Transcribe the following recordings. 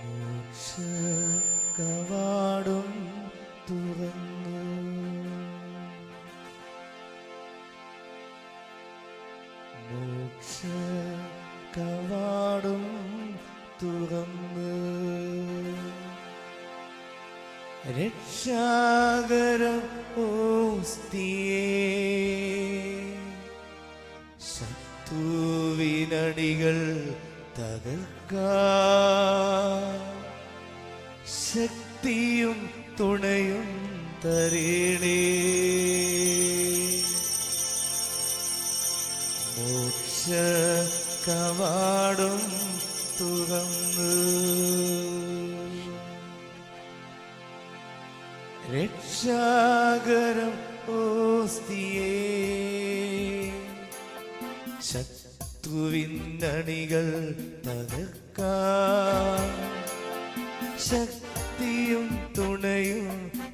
മോക്ഷ കവാടം തുറന്നു. മോക്ഷ കവാടം തുറന്ന് രക്ഷാകരം ഓസ്തിയേ ശത്രുവിനടികൾ തകർക്കാൻ ശക്തിയും തുണയും തരേണേ. മോക്ഷ കവാടം തുറന്ന് രക്ഷാകരം ഓസ്തിയേ ശത്രുവിനണികൾ തകർക്കാൻ ശക്തിയും തുണയും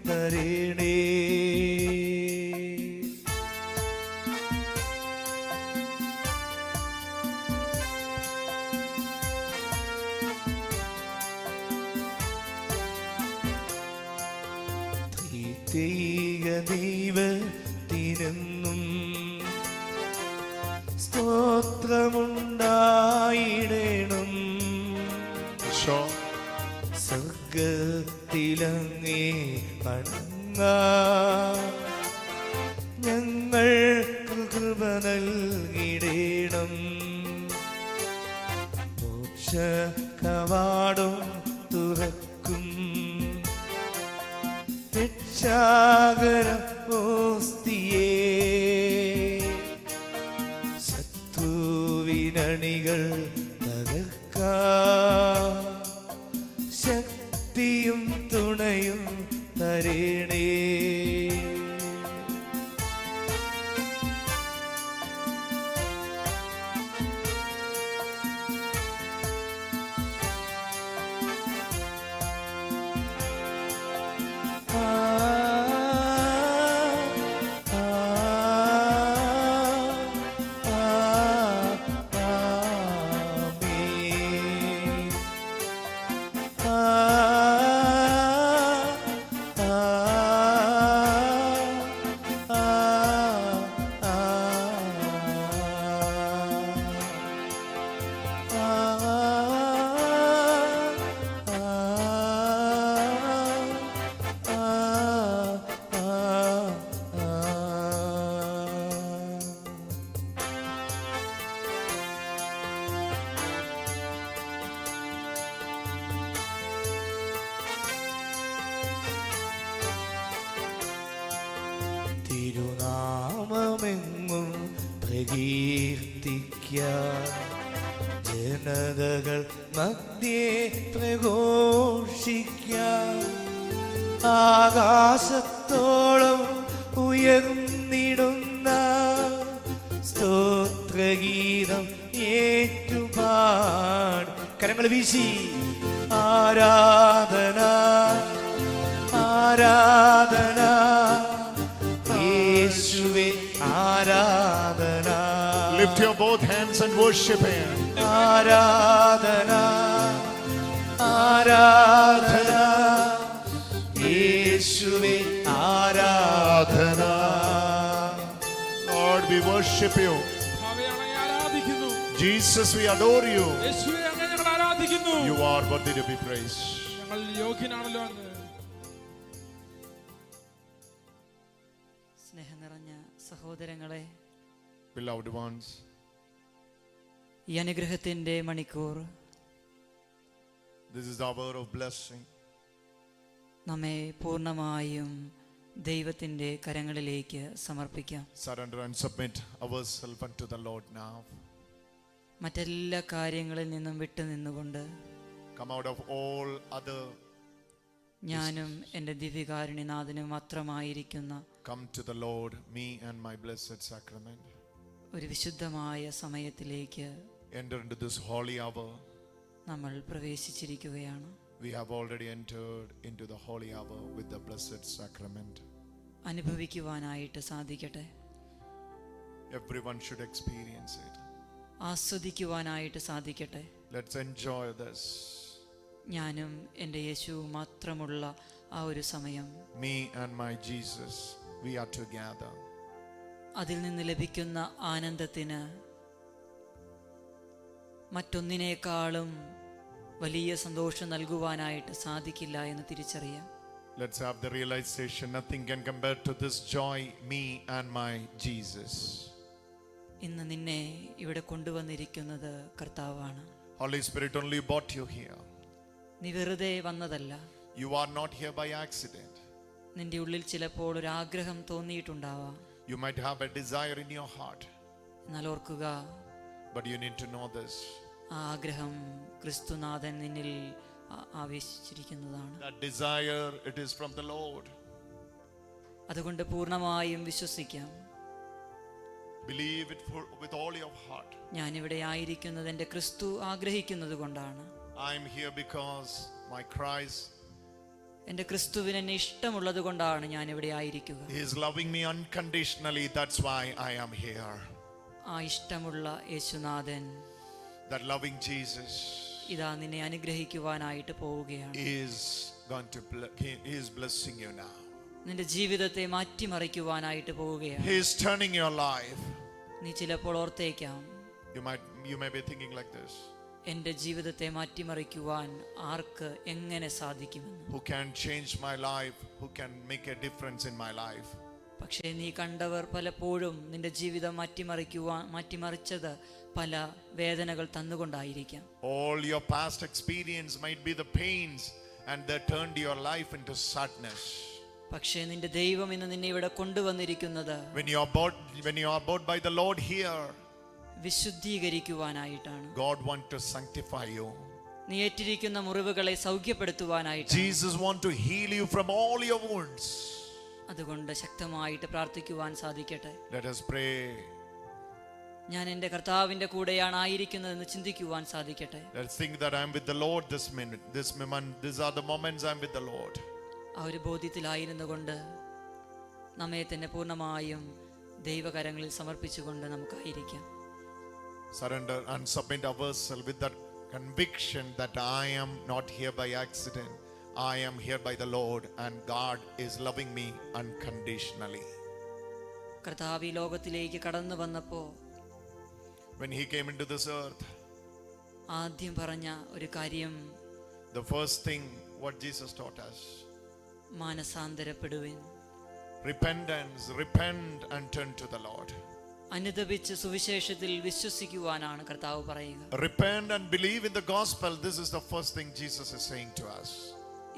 തരേണേ. ദൈവത്തിനെന്നും സ്തോത്രമുണ്ടായിടണം. സ്വർഗത്തിലങ്ങേ വണങ്ങാൻ ഞങ്ങൾക്ക് കൃപ നൽകിടണം. മോക്ഷ കവാടം തുറക്കും രക്ഷാകരം ഓസ്തിയേ ശത്രുവിനണികൾ തകർക്കാൻ ശക്തിയും തുണയും തരേണേ. തിരുനാമമെങ്ങും പ്രകീർത്തിക്കാൻ ജനതകൾ മധ്യേ പ്രഘോഷിക്കാൻ ആകാശത്തോളം ഉയർന്നിടുന്ന സ്തോത്രഗീതം ഏറ്റുപാട് കരങ്ങൾ വീശി ആരാധന ആരാധന യേശുവേ ആരാധന. Lift your both hands and worship him. ആരാധന ആരാധന യേശുവേ ആരാധന. Lord, we worship you. Jesus, we adore you. You are worthy to be praised. സ്നേഹം നിറഞ്ഞ സഹോദരങ്ങളെ, Beloved ones, ഈ അനുഗ്രഹത്തിന്റെ മണിക്കൂർ this is the hour of blessing. നമ്മെ പൂർണ്ണമായും ദൈവത്തിന്റെ കരങ്ങളിലേക്ക് സമർപ്പിക്കാം. Surrender and submit ourselves unto the Lord now. മറ്റെല്ലാ കാര്യങ്ങളിൽ നിന്നും വിട്ടുനിന്നുകൊണ്ട് Come out of all other. ഞാനും എൻ്റെ ദിവ്യകാരുണ്യനാഥനും മാത്രമായിരിക്കുന്ന Come to the Lord, me and my blessed sacrament. ഒരു വിശുദ്ധമായ സമയത്തിലേക്ക് Enter into this holy hour. നമ്മൾ പ്രവേശിച്ചിരിക്കുകയാണ്. We have already entered into the holy hour with the blessed sacrament. അനുഭവിക്കുവാനായിട്ട് സാധിക്കട്ടെ. Everyone should experience it. ആസ്വദിക്കുവാനായിട്ട് സാധിക്കട്ടെ. Let's enjoy this. ഞാനും എൻ്റെ യേശുവും മാത്രമുള്ള ആ ഒരു സമയം, me and my Jesus, we are together. അതിൽ നിന്ന് ലഭിക്കുന്ന ആനന്ദത്തിന് മറ്റൊന്നിനേക്കാളും വലിയ സന്തോഷം നൽകുവാനായിട്ട് സാധിക്കില്ല എന്ന് തിരിച്ചറിയാം. Let's have the realization, nothing can compare to this joy, me and my Jesus. ഇന്ന് നിന്നെ ഇവിടെ കൊണ്ടുവന്നിരിക്കുന്നത് കർത്താവാണ്. Holy Spirit only brought you here. നീ വെറുതെ വന്നതല്ല. You are not here by accident. നിന്റെ ഉള്ളിൽ ചിലപ്പോൾ ഒരു ആഗ്രഹം തോന്നിയിട്ടുണ്ടാവാം. You might have a desire in your heart, എന്നാൽ ഓർക്കുക, but you need to know this. ആ ആഗ്രഹം ക്രിസ്തുനാഥൻ നിന്നിൽ ആവേശിച്ചിരിക്കുന്നതാണ്. That desire, it is from the Lord. അതുകൊണ്ട് പൂർണ്ണമായും വിശ്വസിക്കാം. Believe it with all your heart. ഞാനിവിടെ ആയിരിക്കുന്നത് എൻ്റെ ക്രിസ്തു ആഗ്രഹിക്കുന്നത് കൊണ്ടാണ്. I am here because my Christ, എൻ്റെ ക്രിസ്തുവിന് എന്നെ ഇഷ്ടമുള്ളത് കൊണ്ടാണ് ഞാൻ ഇവിടെ ആയിരിക്കുക. He is loving me unconditionally. That's why I am here. ആ ഇഷ്ടമുള്ള യേശുനാഥൻ, That loving Jesus ഇതാ നിന്നെ അനുഗ്രഹിക്കുവാനായിട്ട് പോവുകയാണ്. He is blessing you now. നിന്റെ ജീവിതത്തെ മാറ്റിമറിക്കുവാനായിട്ട് പോവുകയാണ്. He is turning your life. നീ ചിലപ്പോൾ ഓർത്തേക്കാം, You may be thinking like this. എൻ്റെ ജീവിതത്തെ മാറ്റിമറിക്കുവാൻ ആർക്ക് എങ്ങനെ സാധിക്കുമെന്ന്. Who can change my life? Who can make a difference in my life? പക്ഷേ നീ കണ്ടവർ പലപ്പോഴും നിന്റെ ജീവിതം മാറ്റിമറിച്ചത് പല വേദനകൾ തന്നുകൊണ്ടായിരിക്കാം. All your past experience might be the pains, and they turned your life into sadness. പക്ഷേ നിന്റെ ദൈവം ഇന്ന് നിന്നെ ഇവിടെ കൊണ്ടുവന്നിരിക്കുന്നത് When you are bought by the Lord here, വിശുദ്ധീകരിക്കുവാനായിട്ടാണ്. God wants to sanctify you. നീ ഏറ്റിരിക്കുന്ന മുറിവുകളെ സൗഖ്യപ്പെടുത്തുവാനായിട്ടാണ്. Jesus wants to heal you from all your wounds. അതുകൊണ്ട് ശക്തമായിട്ട് പ്രാർത്ഥിക്കുവാൻ സാധിക്കട്ടെ. Let us pray. ഞാൻ എൻ്റെ കർത്താവിൻ്റെ കൂടെയാണ് ആയിരിക്കുന്നതെന്ന് ചിന്തിക്കുവാൻ സാധിക്കട്ടെ. Let's think that I am with the Lord this minute, this moment. These are the moments I am with the Lord. ആ ഒരു ബോധ്യത്തിലായിരുന്നു കൊണ്ട് നമ്മെ തന്നെ പൂർണ്ണമായും ദൈവകരങ്ങളിൽ സമർപ്പിച്ചുകൊണ്ട് നമുക്കായിരിക്കാം. Surrender and submit ourselves with that conviction that I am not here by accident. I am here by the Lord, and God is loving me unconditionally. കർത്താവ് ഈ ലോകത്തിലേക്ക് കടന്നു വന്നപ്പോൾ When he came into this earth, ആദ്യം പറഞ്ഞ ഒരു കാര്യം, the first thing what Jesus taught us, മാനസാന്തരപ്പെടുവിൻ. repentance, repent and turn to the Lord. അനുതപിച്ച് സുവിശേഷത്തിൽ വിശ്വസിക്കുവാനാണ് കർത്താവ് പറയുക. Repent and believe in the gospel. This is the first thing Jesus is saying to us.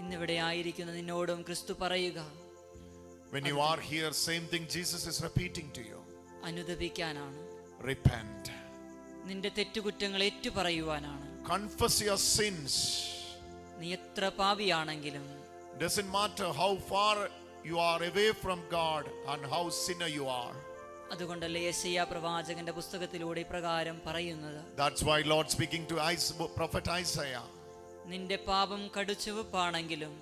ഇന്നിവിടെ ആയിരിക്കുന്ന നിന്നോടും ക്രിസ്തു പറയുക, When you are here, same thing Jesus is repeating to you. അനുതപിക്കാനാണ്. Repent. നിന്റെ തെറ്റുകുറ്റങ്ങൾ ഏറ്റുപറയുവാനാണ്. Confess your sins. നീ എത്ര പാപിയാണെങ്കിലും, Doesn't matter how far you are away from God and how sinner you are. അതുകൊണ്ടല്ലേ യെശയ്യാ പ്രവാചകന്റെ പുസ്തകത്തിലൂടെ ഇപ്രകാരം പറയുന്നത്. That's why Lord speaking to prophet Isaiah. നിന്റെ പാപം കടുചുവപ്പാണെങ്കിലും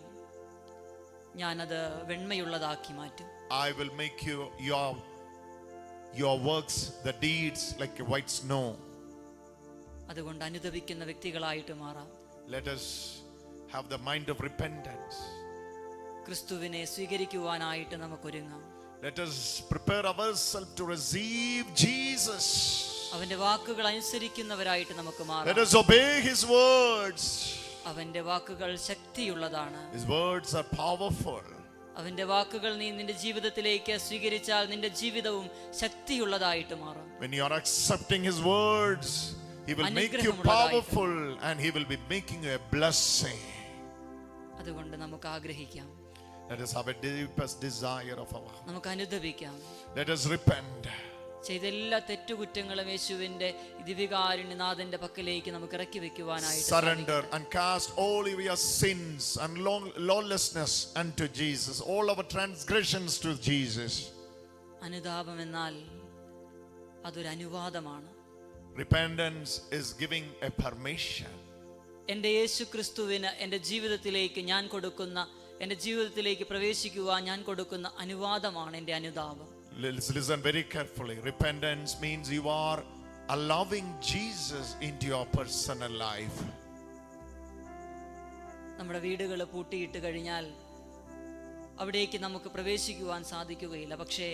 ഞാനത് വെണ്മയുള്ളതാക്കി മാറ്റും. I will make your works, the deeds, like a white snow. അതുകൊണ്ട് അനുതപിക്കുന്ന വ്യക്തികളായിട്ട് മാറാം. Let us have the mind of repentance. ക്രിസ്തുവിനെ സ്വീകരിക്കുവാനായിട്ട് നമുക്കൊരുങ്ങാം. Let us prepare ourselves to receive Jesus. അവന്റെ വാക്കുകൾ അനുസരിക്കുന്നവരായിട്ട് നമുക്ക് Let മാറാം. us obey his words. അവന്റെ വാക്കുകൾ ശക്തിയുള്ളതാണ്. His words are powerful. അവന്റെ വാക്കുകൾ നീ നിന്റെ ജീവിതത്തിലേക്ക് സ്വീകരിച്ചാൽ നിന്റെ ജീവിതവും ശക്തിയുള്ളതായിട്ട് മാറും. When you are accepting his words, he will make you powerful and he will be making you a blessing. അതുകൊണ്ട് നമുക്ക് ആഗ്രഹിക്കാം. Let us have a deepest desire of our heart. നമുക്ക് അനുതപിക്കാം. Let us repent. ചെയ്ത എല്ലാ തെറ്റുകുറ്റങ്ങളും യേശുവിന്റെ ദിവ്യകാരുണ്യനാഥന്റെ പക്കലേക്ക് നമുക്ക് ഇറക്കി വെക്കുവാനായിട്ട് Surrender and cast all your sins and lawlessness unto Jesus, all our transgressions to Jesus. അനുതാപം എന്നാൽ അതൊരു അനുവാദമാണ്. Repentance is giving a permission. എൻ്റെ യേശു ക്രിസ്തുവിന് എൻ്റെ ജീവിതത്തിലേക്ക് ഞാൻ കൊടുക്കുന്ന, എൻ്റെ ജീവിതത്തിലേക്ക് പ്രവേശിക്കുവാൻ ഞാൻ കൊടുക്കുന്ന അനുവാദമാണ് എൻ്റെ അനുതാപം. Let's listen very carefully. Repentance means you are allowing Jesus into your personal life. നമ്മുടെ വീടുകൾ പൂട്ടിയിട്ട് കഴിഞ്ഞാൽ അവിടേക്ക് നമുക്ക് പ്രവേശിക്കുവാൻ സാധിക്കുകയില്ല. പക്ഷേ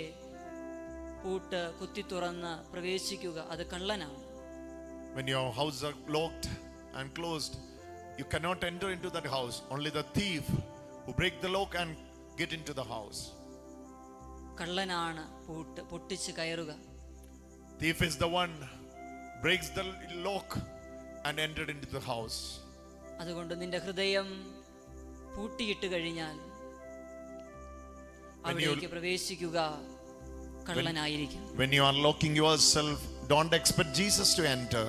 പൂട്ട് കുത്തി തുറന്ന് പ്രവേശിക്കുക അത് കള്ളനാണ്. When your houses are locked and closed, you cannot enter into that house. Only the thief who break the lock and get into the house. കള്ളനാണ് പൂട്ട് പൊട്ടിച്ച് കയറുക. Thief is the one breaks the lock and entered into the house. അതുകൊണ്ട് നിന്റെ ഹൃദയം പൂട്ടിയിട്ട് കഴിഞ്ഞാൽ അവിടേക്ക് പ്രവേശിക്കുക കള്ളനായിരിക്കും. When you are locking yourself, don't expect Jesus to enter.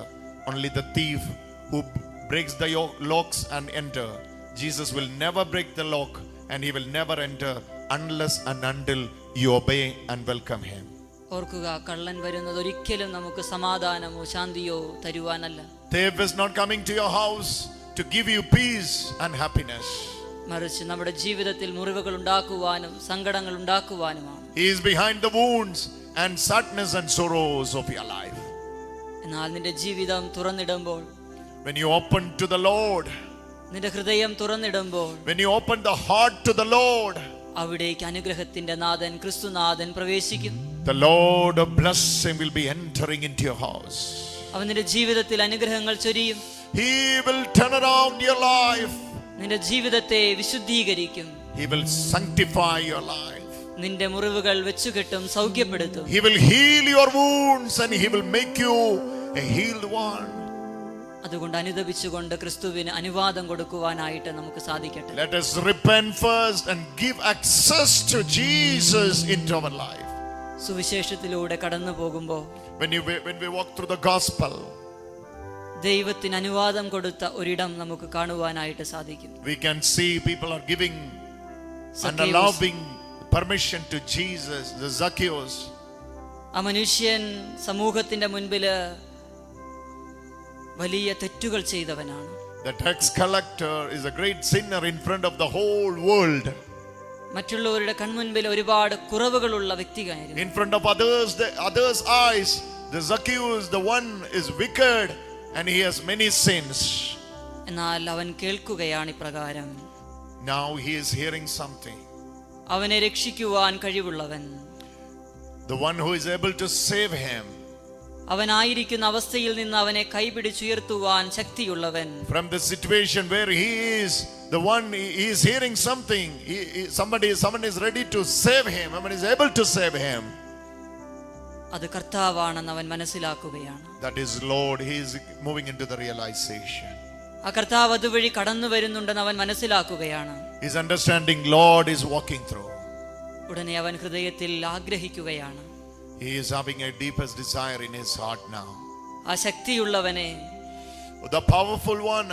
Only the thief who breaks the locks and enter. Jesus will never break the lock and he will never enter unless and until you obey and welcome him. ഓർക്കുക, കള്ളൻ വരുന്നത് ഒരിക്കലും നമുക്ക് സമാധാനമോ ശാന്തിയോ തരുവാനല്ല. Thief is not coming to your house to give you peace and happiness. മറിച്ച് നമ്മുടെ ജീവിതത്തിൽ മുറിവുകൾ ഉണ്ടാക്കുവാനും സങ്കടങ്ങൾ ഉണ്ടാക്കുവാനുമാണ്. He is behind the wounds and sadness and sorrows of your life. എന്നാൽ നിന്റെ ജീവിതം തുറന്നിടുമ്പോൾ, When you open to the Lord, നിന്റെ ഹൃദയം തുറന്നിടുമ്പോൾ, when you open the heart to the Lord, അവിടേക്ക് അനുഗ്രഹത്തിന്റെ നാഥൻ ക്രിസ്തുനാഥൻ പ്രവേശിക്കും. the Lord of blessing will be entering into your house. അവൻ നിന്റെ ജീവിതത്തിൽ അനുഗ്രഹങ്ങൾ ചൊരിയും. He will turn around your life. നിന്റെ ജീവിതത്തെ വിശുദ്ധീകരിക്കും. He will sanctify your life. നിന്റെ മുറിവുകൾ വെച്ചുകെട്ടും സൗഖ്യപ്പെടുത്തും. He will heal your wounds and he will make you a healed one. അതുകൊണ്ട് അനുദപിച്ചുകൊണ്ട് ക്രിസ്തുവിന് അനുവാദം കൊടുക്കുവാനായിട്ട് നമുക്ക് സാധിക്കട്ടെ. Let us repent first and give access to Jesus into our life. സുവിശേഷത്തിലൂടെ കടന്നു പോകുമ്പോൾ When we walk through the gospel, ദൈവത്തിന് അനുവാദം കൊടുത്ത ഒരിടം നമുക്ക് കാണുവാനായിട്ട് സാധിക്കും. we can see people are giving and Zacchaeus. allowing permission to Jesus, the Zacchaeus. ആ മനുഷ്യൻ സമൂഹത്തിന്റെ മുൻപില് വലിയ തെറ്റുകൾ ചെയ്തവനാണ്. The tax collector is a great sinner in front of the whole world. മറ്റുള്ളവരുടെ കൺമുൻപിൽ ഒരുപാട് കുറവുകളുള്ള വ്യക്തിയായിരുന്നു. In front of others' eyes, the Zacchaeus, the one is wicked and he has many sins. എന്നാൽ അവൻ കേൾക്കുകയാണ് ഇപ്രകാരം. Now he is hearing something. അവനെ രക്ഷിക്കുവാൻ കഴിവുള്ളവൻ, The one who is able to save him അവനായിരിക്കുന്ന അവസ്ഥയിൽ നിന്ന് അവനെ കൈപിടിച്ചുയർത്തുവാൻ ശക്തിയുള്ളവൻ, from the situation where he is, the one he is hearing something. Someone is ready to save him. Someone is able to save him. അത് കർത്താവാണെന്ന് അവൻ മനസ്സിലാക്കുകയാണ്. That is Lord. He is moving into the realization. ആ കർത്താവ് അതുവഴി കടന്നു വരുന്നുണ്ടെന്ന് അവൻ മനസ്സിലാക്കുകയാണ്. His understanding Lord is walking through. ഉടനെ അവൻ ഹൃദയത്തിൽ ആഗ്രഹിക്കുകയാണ്. He is having a deepest desire in his heart now. ആ ശക്തിയുള്ളവനെ, The powerful one.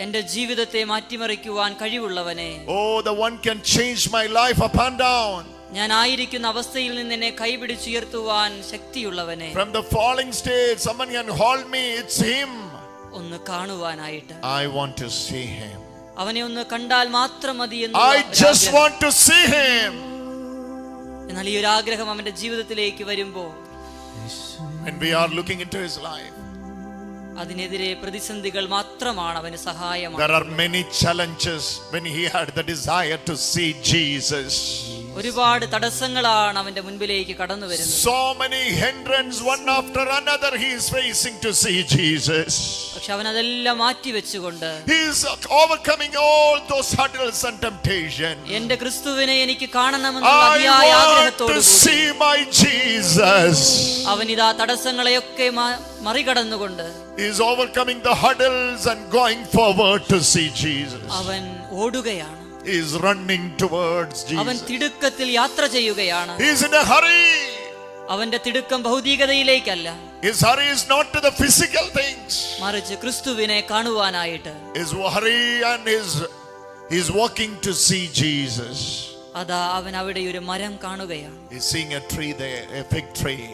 എന്റെ ജീവിതത്തെ മാറ്റിമറിക്കുവാൻ കഴിവുള്ളവനെ, Oh, the one can change my life up and down. ഞാൻ ആയിരിക്കുന്ന അവസ്ഥയിൽ നിന്ന് എന്നെ കൈപിടിച്ചുയർത്തുവാൻ ശക്തിയുള്ളവനെ, From the falling state, someone can hold me. It's him. ഒന്ന് കാണുവാനായിട്ട്, I want to see him. അവനെ ഒന്ന് കണ്ടാൽ മാത്രം മതി I just want to see him. എന്നാൽ ഈ ഒരു ആഗ്രഹം അവന്റെ ജീവിതത്തിലേക്ക് വരുമ്പോൾ, When we are looking into his life, അതിനെതിരെ പ്രതിസന്ധികൾ മാത്രമാണ് അവന് സഹായമാണ്. there are many challenges when he had the desire to see Jesus. ഒരുപാട് തടസ്സങ്ങളാണ് അവന്റെ മുൻപിലേക്ക് കടന്നു വരുന്നത്. So many hindrances, one after another, he is facing to see Jesus. പക്ഷെ അവൻ അതെല്ലാം മാറ്റി വെച്ചുകൊണ്ട് He is overcoming all those hurdles and temptation. എന്റെ ക്രിസ്തുവിനെ എനിക്ക് കാണണമെന്നുള്ള I അതിയായ want to ആഗ്രഹത്തോടുകൂടി see my Jesus. അവൻ ഇതാ തടസ്സങ്ങളെയൊക്കെ മറികടന്നുകൊണ്ട് He is overcoming the hurdles and going forward to see Jesus. അവൻ ഓടുകയാണ്. He is running towards അവൻ Jesus. തിടുക്കത്തിൽ യാത്ര ചെയ്യുകയാണ്. He is in a hurry. അവന്റെ തിടുക്കം ഭൗതികതയിലേക്കല്ല, His hurry is not to the physical things. മറിച്ച് ക്രിസ്തുവിനെ കാണുവാനായിട്ട്. His hurry and he's walking to see Jesus. അതാ അവൻ അവിടെ ഒരു മരം കാണുകയാണ്. He's seeing a tree there, a fig tree.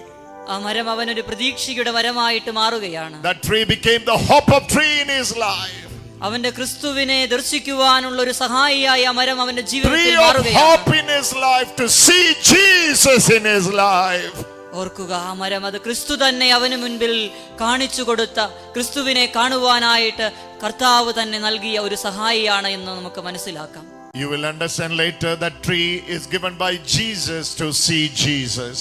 ആ മരം അവനൊരു പ്രതീക്ഷയുടെ മരമായിട്ട് മാറുകയാണ്. That tree became the hope of tree in his life. അവന്റെ ക്രിസ്തുവിനെ ദർശിക്കുവാനുള്ള ഒരു സഹായിയായ ആ മരം അവന്റെ ജീവിതത്തിൽ Tree of മാറുകയാണ്. hope in his life, to see Jesus in his life. ഓർക്കുക, ആ മരം അത് ക്രിസ്തു തന്നെ അവന് മുൻപിൽ കാണിച്ചു കൊടുത്ത, ക്രിസ്തുവിനെ കാണുവാനായിട്ട് കർത്താവ് തന്നെ നൽകിയ ഒരു സഹായിയാണ് എന്ന് നമുക്ക് മനസ്സിലാക്കാം. You will understand later that tree is given by Jesus to see Jesus.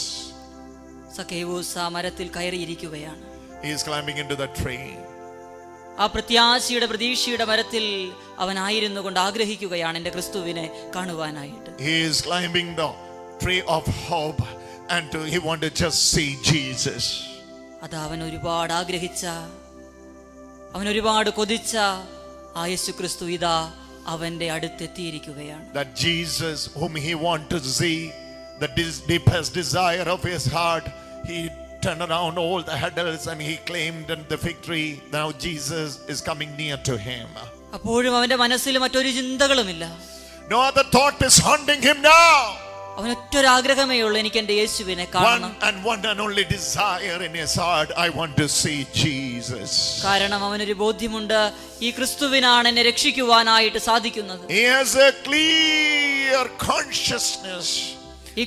Zacchaeus ആ മരത്തിൽ കയറിയിരിക്കുകയാണ്. He is climbing into the tree. ആ പ്രത്യാശയുടെ പ്രതീക്ഷയുടെ മരത്തിൽ അവനായിരുന്നു കൊണ്ട് ആഗ്രഹിക്കുകയാണ് എൻ്റെ ക്രിസ്തുവിനെ കാണുവാനായിട്ട്. He is climbing the tree of hope and he want to just see Jesus. അത് അവൻ ഒരുപാട് ആഗ്രഹിച്ച, അവൻ ഒരുപാട് കൊതിച്ച ആ യേശു ക്രിസ്തു ഇതാ അവന്റെ അടുത്തെത്തിയിരിക്കുകയാണ്. That Jesus whom he want to see, the deepest desire of his heart, he turned around all the hurdles and he claimed the victory. Now Jesus is coming near to him. അപ്പോഴും അവന്റെ മനസ്സിൽ മറ്റൊരു ചിന്തകളുമില്ല. No other thought is haunting him now. അവനൊറ്റൊരാഗ്രഹമേ ഉള്ളൂ, എനിക്ക് എൻ്റെ യേശുവിനെ കാണണം. One and only desire in his heart, I want to see Jesus. കാരണം അവനൊരു ബോധ്യമുണ്ട്, ഈ ക്രിസ്തുവിനാണ് എന്നെ രക്ഷിക്കുവാനായിട്ട് സാധിക്കുന്നത്. He has a clear consciousness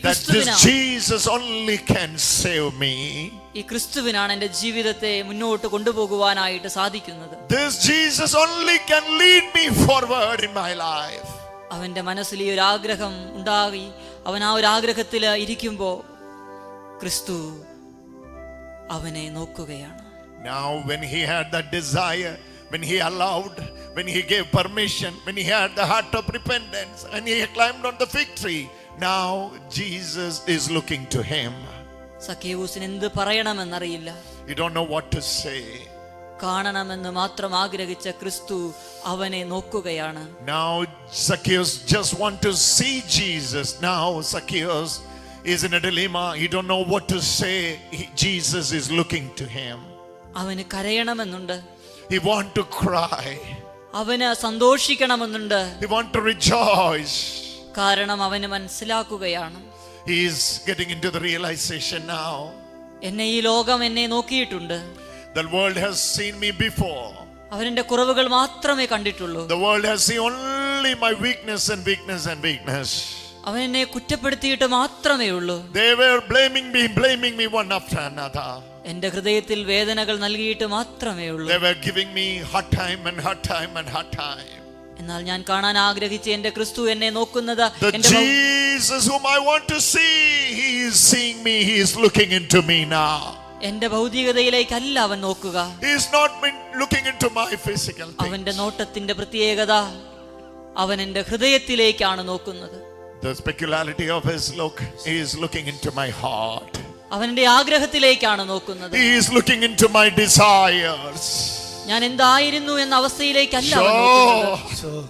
that this Jesus only can save me. ഈ ക്രിസ്തുവിനാണ് എൻ്റെ ജീവിതത്തെ മുന്നോട്ട് കൊണ്ടുപോകുവാനായിട്ട് സാധിക്കുന്നത്. This Jesus only can lead me forward in my life. അവന്റെ മനസ്സിൽ ഈ ഒരു ആഗ്രഹം ഉണ്ടായി. അവൻ ആ ഒരു ആഗ്രഹത്തിൽ ഇരിക്കുമ്പോൾ ക്രിസ്തു അവനെ നോക്കുകയാണ്. Now when he had that desire, when he allowed, when he gave permission, when he had the heart of repentance and he climbed on the fig tree, now Jesus is looking to him. സക്കേവൂസിന് എന്ത് പറയണമെന്നറിയില്ല. You don't know what to say. കാണണമെന്ന് മാത്രം ആഗ്രഹിച്ച ക്രിസ്തു അവനെ നോക്കുകയാണ്. Now Zacchaeus just want to see Jesus. Now Zacchaeus is in a dilemma. He don't know what to say. Jesus is looking to him. അവന് കരയണമെന്നുണ്ട്. He want to cry. അവന് സന്തോഷിക്കണമെന്നുണ്ട്. He want to rejoice. കാരണം അവന് മനസ്സിലാക്കുകയാണ്, He is getting into the realization now. എന്നെ ഈ ലോകം എന്നെ നോക്കിയിട്ടുണ്ട്. The world has seen me before. അവന്റെ കുറവുകൾ മാത്രമേ കണ്ടിട്ടുള്ളൂ. The world has seen only my weakness and weakness and weakness. അവൻ എന്നെ കുറ്റപ്പെടുത്തിയിട്ട് മാത്രമേ ഉള്ളൂ. They were blaming me one after another. എന്റെ ഹൃദയത്തിൽ വേദനകൾ നൽകിയിട്ട് മാത്രമേ ഉള്ളൂ. They were giving me hard time and hard time and hard time. എന്നാൽ ഞാൻ കാണാൻ ആഗ്രഹിച്ച എന്റെ ക്രിസ്തു എന്നെ നോക്കുന്നത്, The Jesus whom I want to see, he is seeing me, he is looking into me now. എന്റെ ഭൗതികതയിലേക്കല്ല അവൻ നോക്കുക. He is not looking into my physical things. അവന്റെ നോട്ടത്തിന്റെ പ്രത്യേകത, അവൻ എന്റെ ഹൃദയത്തിലേക്കാണ് നോക്കുന്നത്. The peculiarity of his look, he is looking into my heart. അവന്റെ ആഗ്രഹത്തിലേക്കാണ് നോക്കുന്നത്. He is looking into my desires. ഞാൻ എന്തായിരുന്നു എന്ന അവസ്ഥയിലേക്കല്ല അവൻ നോക്കുന്നത്.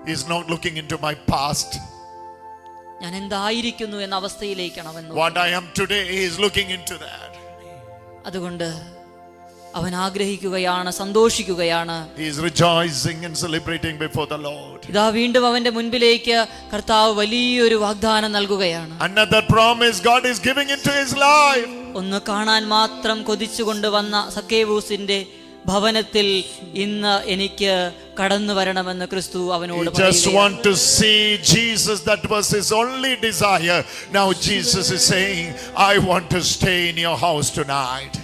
He is not looking into my past. ഞാൻ എന്തായിരിക്കുന്നു എന്ന അവസ്ഥയിലേക്കാണ് അവൻ നോക്കുന്നത്. What I am today, he is looking into that. അതുകൊണ്ട് അവൻ ആഗ്രഹിക്കുകയാണ്, സന്തോഷിക്കുകയാണ്. He is rejoicing and celebrating before the Lord. ഇതാ വീണ്ടും അവന്റെ മുൻപിലേക്ക് കർത്താവ് വലിയൊരു വാഗ്ദാനം നൽകുകയാണ്. Another promise God is giving into his life. ഒന്ന് കാണാൻ മാത്രം കൊതിച്ചുകൊണ്ട് വന്ന സക്കേവൂസിന്റെ ഭവനത്തിൽ ഇന്ന് എനിക്ക് കടന്നു വരണമെന്ന് ക്രിസ്തു അവനോട് He just want to see Jesus. That was his only desire. Now Jesus is saying, I want to stay in your house tonight.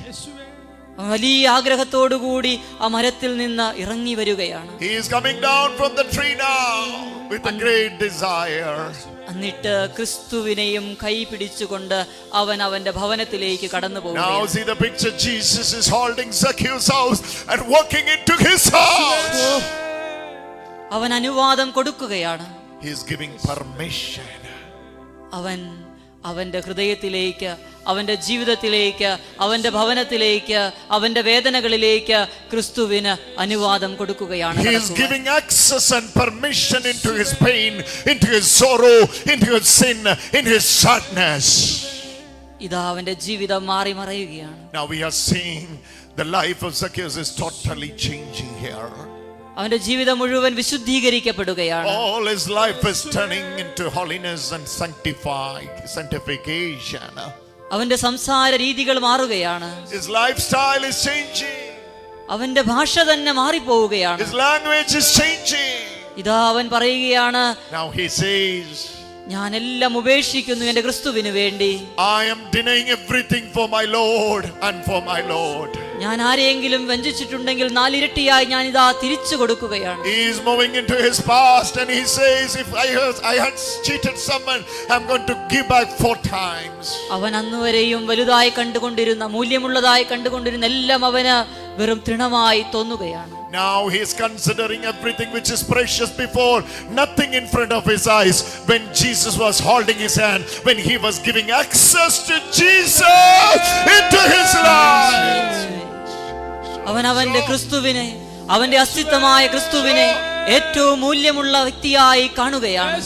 വലിയ ആഗ്രഹത്തോടുകൂടി ആ മരത്തിൽ നിന്ന് ഇറങ്ങി വരികയാണ്. He is coming down from the tree now with a great desire. എന്നിട്ട് ക്രിസ്തുവിനെയും കൈ പിടിച്ചുകൊണ്ട് അവൻ അവന്റെ ഭവനത്തിലേക്ക് കടന്നു Now പോകുകയാണ്. see the picture. Jesus is holding Zacchaeus' house and walking into his house. അവൻ അനുവാദം കൊടുക്കുകയാണ്. He is giving permission. അവൻ അവന്റെ ഹൃദയത്തിലേക്ക്, അവന്റെ ജീവിതത്തിലേക്ക്, അവന്റെ ഭവനത്തിലേക്ക്, അവന്റെ വേദനകളിലേക്ക് ക്രിസ്തുവിന് അനുവാദം കൊടുക്കുകയാണ്. He is giving access and permission into his pain, into his sorrow, into his sin, in his sadness. ഇതാ അവന്റെ ജീവിതം മാറി മറയുകയാണ്. Now we are seeing the life of Zacchaeus is totally changing here. അവന്റെ ജീവിതം മുഴുവൻ വിശുദ്ധീകരിക്കപ്പെടുകയാണ്. All his life is turning into holiness and sanctification. അവന്റെ സംസാര രീതികൾ മാറുകയാണ്. His lifestyle is changing. അവന്റെ ഭാഷ തന്നെ മാറിപ്പോവുകയാണ്. His language is changing. ഇതാ അവൻ പറയുകയാണ്, Now he says, ഞാൻ എല്ലാം ഉപേക്ഷിക്കുന്നു എന്റെ ക്രിസ്തുവിന് വേണ്ടി. I am denying everything for my Lord and for my Lord. ഞാൻ ആരെയെങ്കിലും വഞ്ചിച്ചിട്ടുണ്ടെങ്കിൽ 4 ഇരട്ടിയായി ഞാൻ ഇതാ തിരിച്ചു കൊടുക്കുകയാണ്. He is moving into his past and he says, if I had cheated someone, I'm going to give back 4 times. അവൻ അന്നുവരെയും വലുതായി കണ്ടുകൊണ്ടിരുന്ന, മൂല്യമുള്ളതായി കണ്ടുകൊണ്ടിരുന്ന എല്ലാം അവന് വെറും തൃണമായി തോന്നുകയാണ്. Now he is considering everything which is precious before, nothing in front of his eyes. When Jesus was holding his hand, when he was giving access to Jesus into his life. അവൻ അവന്റെ ക്രിസ്തുവിനെ, അവന്റെ അസ്തിത്വമായ ക്രിസ്തുവിനെ ഏറ്റവും മൂല്യമുള്ള വ്യക്തിയായി കാണുകയാണ്.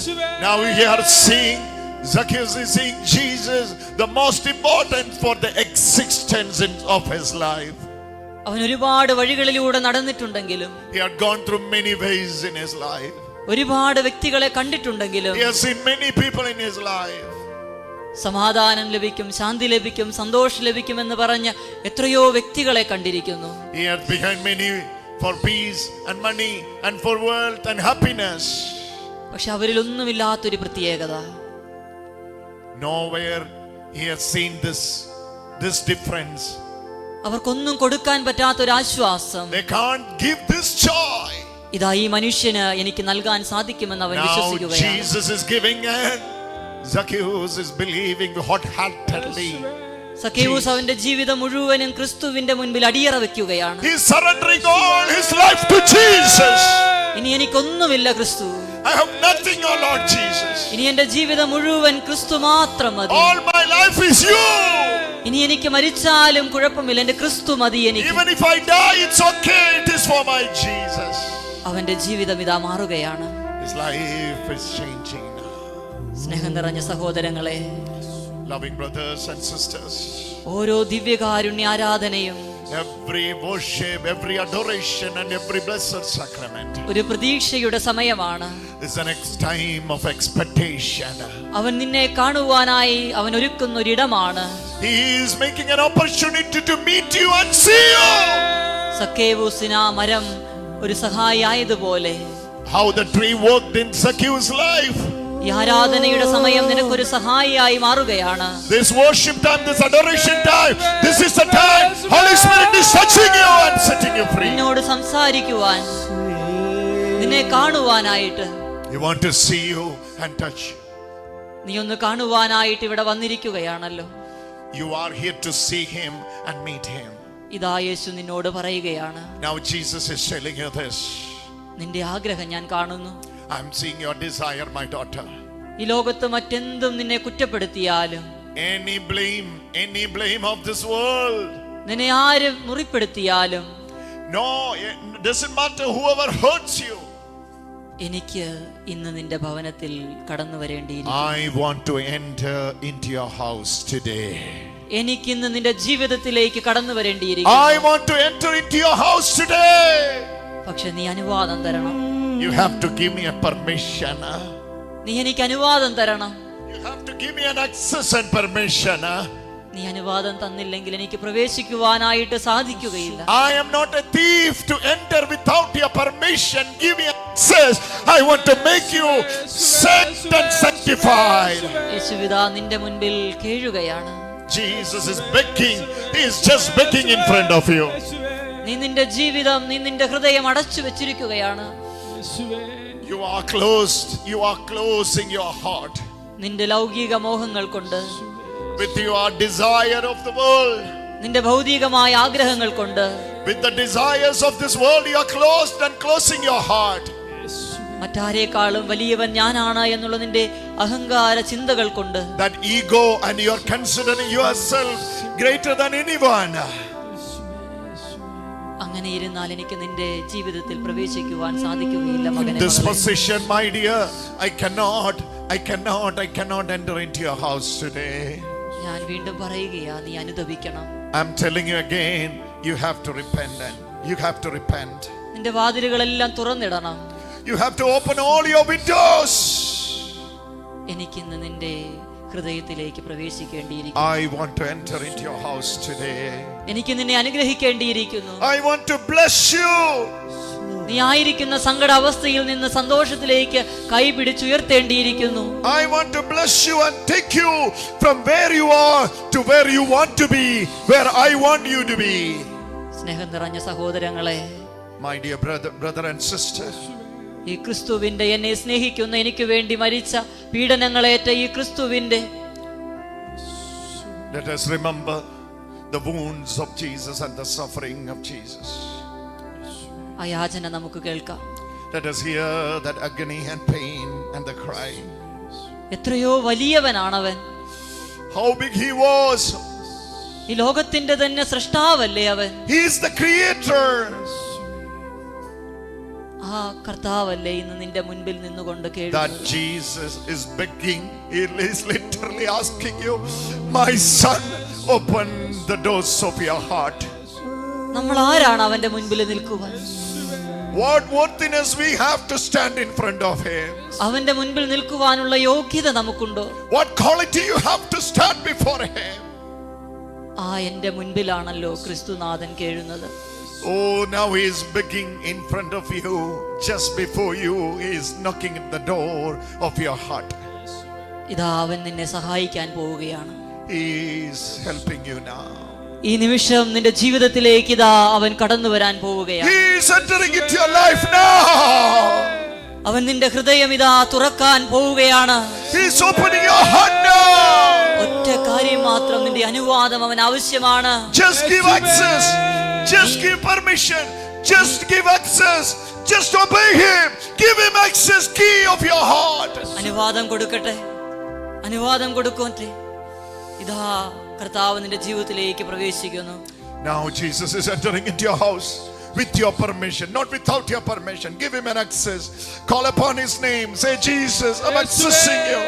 Now we are seeing Zacchaeus is seeing Jesus, the most important for the existence of his life. അവൻ ഒരുപാട് വഴികളിലൂടെ നടന്നിട്ടുണ്ടെങ്കിലും, He had gone through many ways in his life. ഒരുപാട് വ്യക്തികളെ കണ്ടിട്ടുണ്ടെങ്കിലും, He has seen many people in his life. സമാധാനം ലഭിക്കും, ശാന്തി ലഭിക്കും, സന്തോഷം ലഭിക്കും എന്ന് പറഞ്ഞ് എത്രയോ വ്യക്തികളെ കണ്ടിരിക്കുന്നു. He had behind many for peace and money and for wealth and happiness. പക്ഷെ അവരിലൊന്നുമില്ലാത്തൊരു പ്രത്യേകത. Nowhere he has seen this difference. അവർക്കൊന്നും കൊടുക്കാൻ പറ്റാത്തൊരാശ്വാസം. They can't give this joy. ഇതാ ഈ മനുഷ്യന് എനിക്ക് നൽകാൻ സാധിക്കുമെന്ന് അവൻ Now വിശ്വസിക്കുകയാണ്. Jesus is giving and Zacchaeus is believing wholeheartedly. സഖേവൂസ് അവന്റെ ജീവിതം മുഴുവനും ക്രിസ്തുവിന്റെ മുൻപിൽ അടിയറ വെക്കുകയാണ്. He is surrendering all his life to Jesus. ഇനി എനിക്കൊന്നുമില്ല ക്രിസ്തു. I have nothing, oh Lord Jesus. ഇനി എന്റെ ജീവിതം മുഴുവൻ ക്രിസ്തു മാത്രം മതി. All my life is you. ഇനി എനിക്ക് മരിച്ചാലും കുഴപ്പമില്ല, എന്റെ ക്രിസ്തു മതി എനിക്ക്. Even if I die, it's okay. It is for my Jesus. അവന്റെ ജീവിതം ഇതാ മാറുകയാണ്. His life is changing now. സ്നേഹം നിറഞ്ഞ സഹോദരങ്ങളെ, Loving brothers and sisters, ഓരോ ദിവ്യകാരുണ്യ ആരാധനയും, every worship, every adoration and every blessed sacrament ഒരു പ്രതീക്ഷയുടെ സമയമാണ്. is the next time of expectation. അവൻ നിന്നെ കാണുവാനായി അവൻ ഒരുക്കുന്ന ഒരിടമാണ്. He is making an opportunity to meet you and see you. സഖേവൂസിന് ആ മരം ഒരു സഹായിയായതുപോലെ How the tree worked in Zacchaeus' life. ഈ ആരാധനയുടെ സമയം നിനക്കൊരു സഹായിയായി മാറുകയാണ്. This worship time, this adoration time, this is the time Holy Spirit is touching you and setting you free. നിന്നോട് സംസാരിക്കുവാൻ, നിന്നെ കാണുവാനായിട്ട്, He wants to see you and touch you. നീ ഒന്ന് കാണുവാനായിട്ട് ഇവിടെ വന്നിരിക്കുകയാണല്ലോ. You are here to see him and meet him. ഇതാ യേശു നിന്നോട് പറയുകയാണ്. Now Jesus is telling you this. നിന്റെ ആഗ്രഹം ഞാൻ കാണുന്നു. I'm seeing your desire, my daughter. ഈ ലോകത്ത് മറ്റെന്തും നിന്നെ കുറ്റപ്പെടുത്തിയാലും, Any blame of this world. നിന്നെ ആര് മുറിപ്പെടുത്തിയാലും, No, it doesn't matter whoever hurts you. എനിക്ക് ഇന്ന് നിന്റെ ഭവനത്തിൽ കടന്നു വരേണ്ടിയിരിക്കുന്നു. I want to enter into your house today. എനിക്കിന്ന് നിന്റെ ജീവിതത്തിലേക്ക് കടന്നു വരേണ്ടിയിരിക്കുന്നു. I want to enter into your house today. പക്ഷെ നീ അനുവാദം തരണം. You have to give me a permission. നീ എനിക്ക് അനുവാദം തരണം. You have to give me an access and permission. നീ അനുവാദം തന്നില്ലെങ്കിൽ എനിക്ക് പ്രവേശിക്കുവാനായിട്ട് സാധിക്കുകയില്ല. I am not a thief to enter without your permission. Give me access. I want to make you set and sanctified. യേശുവിതാ നിന്റെ മുൻപിൽ കേഴുകയാണ്. Jesus is begging. He is just begging in front of you. നീ നിന്റെ ജീവിതം, നീ നിന്റെ ഹൃദയം അടച്ചു വെച്ചിരിക്കുകയാണ്. You are closed. You are closing your heart നിന്റെ ലൗകിക മോഹങ്ങൾ കൊണ്ട്, with your desire of the world. നിന്റെ ഭൗതികമായ ആഗ്രഹങ്ങൾ കൊണ്ട്, With the desires of this world, you are closed and closing your heart. മറ്റാരേക്കാളും വലിയവൻ ഞാനാണ് എന്നുള്ള നിന്റെ അഹങ്കാര ചിന്തകൾ കൊണ്ട്, That ego, and you are considering yourself greater than anyone. അങ്ങനെ ഇരുന്നാൽ എനിക്ക് നിന്റെ ജീവിതത്തിൽ പ്രവേശിക്കുവാൻ സാധിക്കുകയില്ല മകനെ. This position, my dear, I cannot enter into your house today. ഞാൻ വീണ്ടും പറയുകയാ, നീ അനുതപിക്കണം. I'm telling you again, you have to repent. You have to repent. നിന്റെ വാതിലുകളെല്ലാം തുറന്നിടണം. You have to open all your windows. എനിക്കിന്ന് നിന്റെ ഹൃദയത്തിലേക്ക് പ്രവേശിക്കേണ്ടിയിരിക്കുന്നു. I want to enter into your house today. എനിക്ക് നിന്നെ അനുഗ്രഹിക്കേണ്ടിയിരിക്കുന്നു. I want to bless you. നീ ആയിരിക്കുന്ന സങ്കട അവസ്ഥയിൽ നിന്ന് സന്തോഷത്തിലേക്ക് കൈപിടിച്ചുയർത്തേണ്ടിയിരിക്കുന്നു. I want to bless you and take you from where you are to where you want to be, where I want you to be. സ്നേഹം നിറഞ്ഞ സഹോദരങ്ങളെ, my dear brother and sister, ഈ ക്രിസ്തുവിന്റെ, എന്നെ സ്നേഹിക്കുന്ന, എനിക്ക് വേണ്ടി മരിച്ച, പീഡനങ്ങളേറ്റ ഈ ക്രിസ്തുവിന്റെ, let us remember the wounds of Jesus and the suffering of Jesus. ആ യാചന നമുക്ക് കേൾക്കാം. Let us hear that agony and pain and the cry. എത്രയോ വലിയവനാണവൻ. How big he was. ഈ ലോകത്തിന്റെ തന്നെ സൃഷ്ടാവല്ലേ അവൻ. He is the creator. ആ കർത്താവല്ലേ ഇന്ന് നിന്റെ മുൻപിൽ നിന്നുകൊണ്ട് That കേൾക്കുന്നു. Jesus is begging, he is literally asking you, my son, open the doors of your heart. നമ്മൾ ആരാണ് അവന്റെ മുൻപിൽ നിൽക്കുവാൻ? What worthiness we have to stand in front of him. അവന്റെ മുൻപിൽ നിൽക്കുവാനുള്ള യോഗ്യത നമുക്കുണ്ടോ? What quality you have to stand before him. ആ എന്റെ മുൻപിലാണല്ലോ ക്രിസ്തുനാഥൻ കേഴുന്നത്. Oh, now he is begging in front of you, just before you, he is knocking at the door of your heart. ഇതാ അവൻ നിന്നെ സഹായിക്കാൻ പോവുകയാണ്. He is helping you now. ഈ നിമിഷം നിന്റെ ജീവിതത്തിലേക്ക് ഇതാ അവൻ കടന്നു വരാൻ പോവുകയാണ്. He is entering into your life now. അവൻ നിന്റെ ഹൃദയം ഇതാ തുറക്കാൻ പോവുകയാണ്. He is opening your heart now. ഒറ്റ കാര്യം മാത്രം, നിന്റെ അനുവാദം അവൻ ആവശ്യമാണ്. Just give access. Just give permission. Just give access. Just obey him. Give him access, key of your heart. അനുവാദം കൊടുക്കട്ടെ, അനുവാദം കൊടുക്കട്ടെ. ഇതാ കർത്താവ് നിന്റെ ജീവിതത്തിലേക്ക് പ്രവേശിക്കുന്നു. Now Jesus is entering into your house with your permission, not without your permission. Give him an access. Call upon his name. Say, Jesus, I'm accessing you.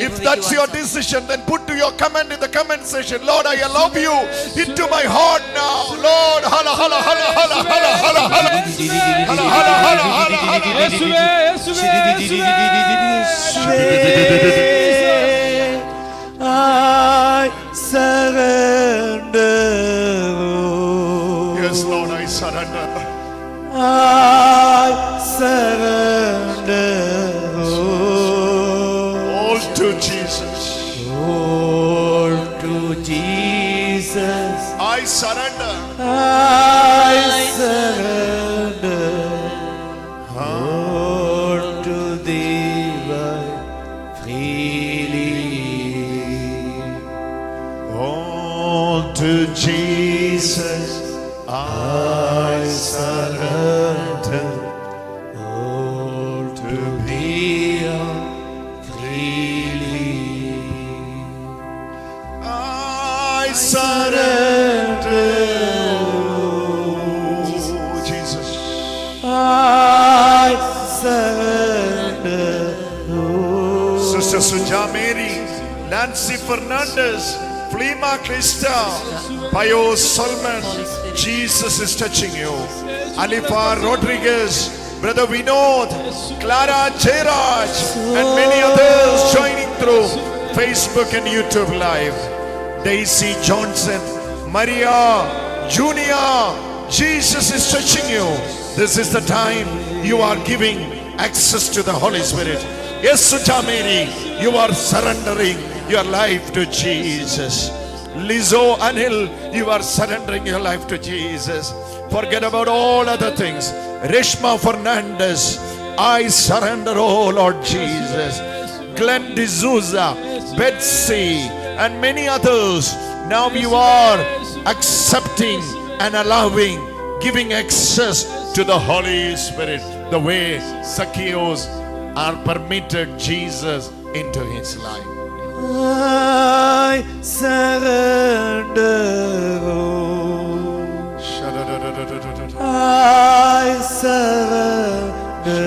If that's your decision, then put to your comment in the comment section, Lord, I love you into my heart now. Lord, hala hala hala hala hala hala hala hala hala hala hala. യേശുവേ, യേശുവേ, യേശുവേ. I surrender. Yes, Lord, I surrender. I surrender. All to Jesus. All to Jesus. I surrender. I surrender. All to thee freely. All to Jesus. I surrender. All to thee freely. I surrender. Jesus. I surrender. Sister Suja Mary, Nancy Fernandez, Flima Krista, Payo Solomon, Jesus is touching you. Alifa Rodriguez, Brother Vinod, Clara Jairaj, and many others joining through Facebook and YouTube Live. Daisy Johnson, Maria, Junior, Jesus is touching you. This is the time you are giving access to the Holy Spirit. Yes, Suja Mary, you are surrendering your life to Jesus. Lizzo Anil, you are surrendering your life to Jesus. Forget about all other things. Reshma Fernandez, I surrender, oh Lord Jesus. Glenn D'Souza, Betsy, and many others. Now you are accepting and allowing, giving access to the Holy Spirit, the way Zacchaeus are permitted Jesus into his life. I surrender. I surrender.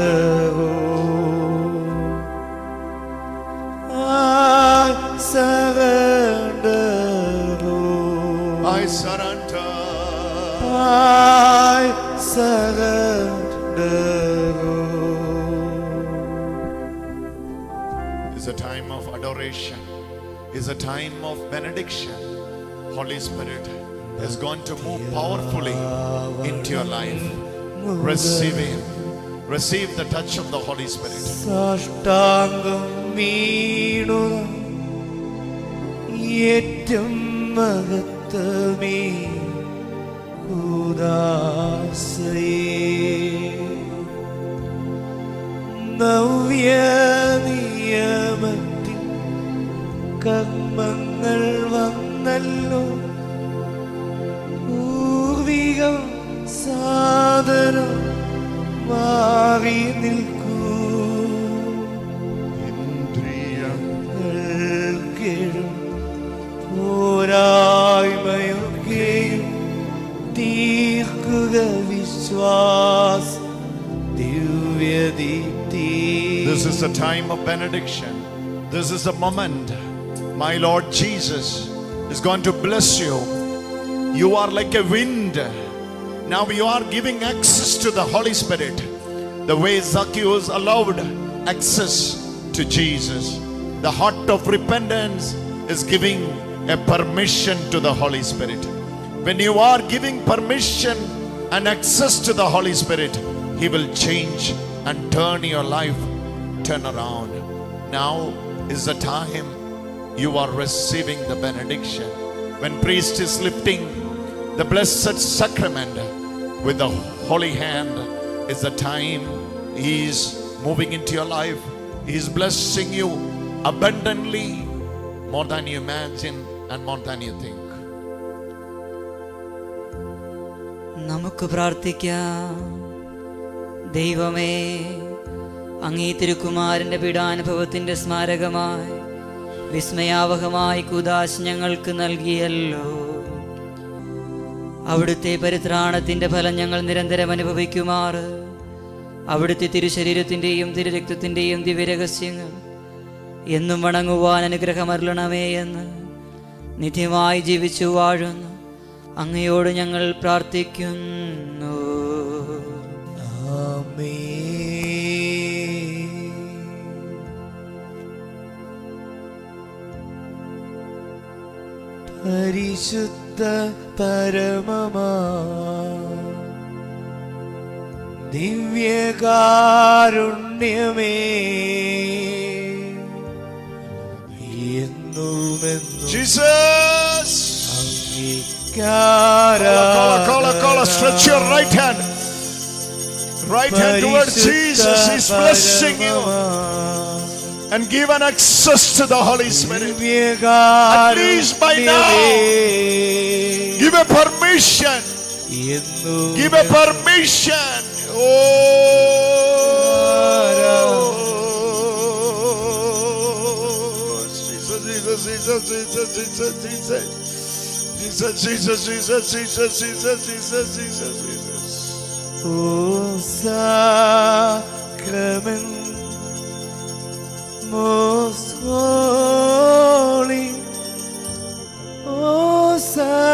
I surrender. I surrender. I surrender. It's a time of adoration. It's a time of benediction. Holy Spirit is going to move powerfully into your life. Receive Him. Receive the touch of the Holy Spirit. സാഷ്ടാംഗം വീണു ഏറ്റം മഹത്വമേ കൂദാശയെ നവ്യ നിയമത്തിൻ കർമ്മങ്ങൾ വന്നല്ലോ പൂർവികം സാദരം മാറി നിൽക്കൂ ഇന്ദ്രിയങ്ങൾക്കെഴും പോരായ്മയൊക്കെയും തീർക്കുക വിശ്വാസ ദിവ്യദീപ്തി. This is a time of benediction. This is a moment my Lord Jesus is going to bless you. You are like a wind. Now you are giving access to the Holy Spirit. The way Zacchaeus allowed access to Jesus. The heart of repentance is giving a permission to the Holy Spirit. When you are giving permission and access to the Holy Spirit, He will change and turn your life, turn around. Now is the time you are receiving the benediction. When priest is lifting the blessed sacrament with the holy hand, is the time he is moving into your life. He is blessing you abundantly, more than you imagine and more than you think. നമുക്ക് പ്രാർത്ഥിക്കാം. ദൈവമേ, അങ്ങേ തിരുക്കുമാരൻ്റെ പീഡാനുഭവത്തിൻ്റെ സ്മാരകമായി വിസ്മയാവഹമായി കൂദാശ ഞങ്ങൾക്ക് നൽകിയല്ലോ. അവിടുത്തെ പരിത്രാണത്തിൻ്റെ ഫലം ഞങ്ങൾ നിരന്തരം അനുഭവിക്കുമാറ് അവിടുത്തെ തിരുശരീരത്തിൻ്റെയും തിരുരക്തത്തിൻ്റെയും ദിവ്യരഹസ്യങ്ങൾ എന്നും വണങ്ങുവാൻ അനുഗ്രഹമരുളണമേ എന്ന് നിത്യമായി ജീവിച്ചു വാഴുന്നു അങ്ങയോട് ഞങ്ങൾ പ്രാർത്ഥിക്കുന്നു. പരിശുദ്ധ പരമമാ ദിവ്യകാരുണ്യമേ എന്നുമെന്നും Jesus! അംഗീകാരം. Stretch your right hand. Right hand towards Jesus. He's blessing you. And give an access to the Holy Spirit. At least by now, give a permission. Give a permission. Oh, Jesus, Jesus, Jesus, Jesus, Jesus, Jesus, Jesus, Jesus, Jesus, Jesus, Jesus, Jesus, Jesus, Jesus. Oh, sacrament most holy, oh, sacrament